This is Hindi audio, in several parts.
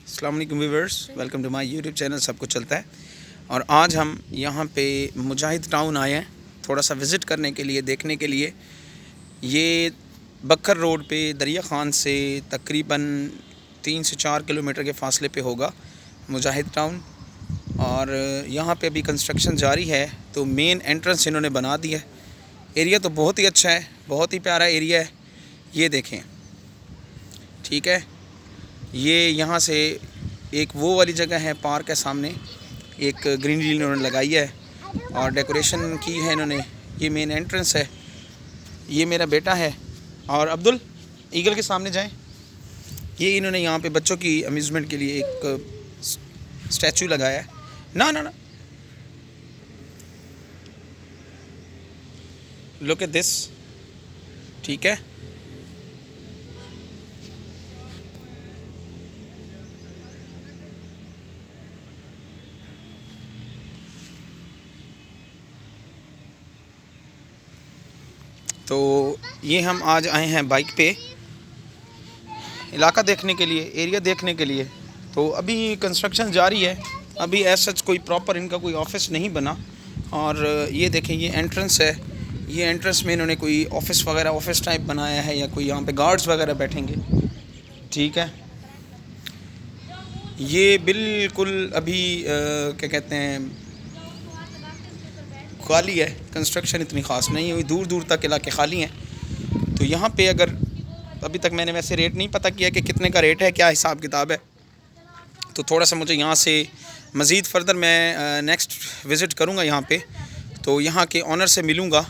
अस्सलाम वालेकुम viewers, welcome to my YouTube channel सब कुछ चलता है। और आज हम यहाँ पे मुजाहिद टाउन आए हैं थोड़ा सा विज़िट करने के लिए, देखने के लिए। ये बकर रोड पे दरिया ख़ान से तकरीबन 3 से 4 किलोमीटर के फ़ासले पे होगा मुजाहिद टाउन। और यहाँ पे अभी कंस्ट्रक्शन जारी है, तो मेन एंट्रेंस इन्होंने बना दी है। एरिया तो बहुत ही अच्छा है, बहुत ही प्यारा एरिया है। ये देखें, ठीक है। ये यहाँ से एक वो वाली जगह है, पार्क है सामने, एक ग्रीनरी इन्होंने लगाई है और डेकोरेशन की है इन्होंने। ये मेन एंट्रेंस है। ये मेरा बेटा है और अब्दुल, ईगल के सामने जाएं। ये इन्होंने यहाँ पे बच्चों की अम्यूज़मेंट के लिए एक स्टैचू लगाया है। ना ना ना, लुक एट दिस, ठीक है। तो ये हम आज आए हैं बाइक पे इलाका देखने के लिए, एरिया देखने के लिए। तो अभी कंस्ट्रक्शन जारी है, अभी ऐसा कोई प्रॉपर इनका कोई ऑफिस नहीं बना। और ये देखें, ये एंट्रेंस है। ये एंट्रेंस में इन्होंने कोई ऑफिस वगैरह, ऑफिस टाइप बनाया है, या कोई यहाँ पे गार्ड्स वगैरह बैठेंगे, ठीक है। ये बिल्कुल अभी क्या कहते हैं, खाली है। कंस्ट्रक्शन इतनी ख़ास नहीं हुई, दूर दूर तक इलाके खाली हैं। तो यहाँ पे अगर अभी तक मैंने वैसे रेट नहीं पता किया कि कितने का रेट है, क्या हिसाब किताब है। तो थोड़ा सा मुझे यहाँ से मज़ीद फ़र्दर मैं नेक्स्ट विज़िट करूँगा यहाँ पे। तो यहाँ के ऑनर से मिलूँगा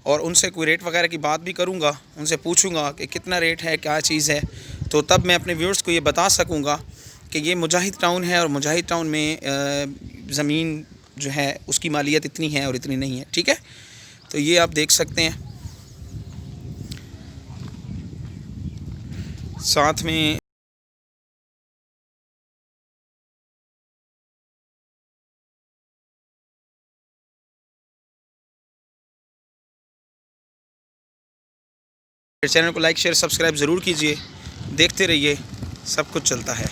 और उनसे कोई रेट वगैरह की बात भी करूँगा, उनसे पूछूँगा कि कितना रेट है, क्या चीज़ है। तो तब मैं अपने व्यूअर्स को ये बता सकूँगा कि ये मुजाहिद टाउन है और मुजाहिद टाउन में ज़मीन जो है उसकी मालियत इतनी है और इतनी नहीं है, ठीक है। तो ये आप देख सकते हैं। साथ में चैनल को लाइक शेयर सब्सक्राइब ज़रूर कीजिए, देखते रहिए, सब कुछ चलता है।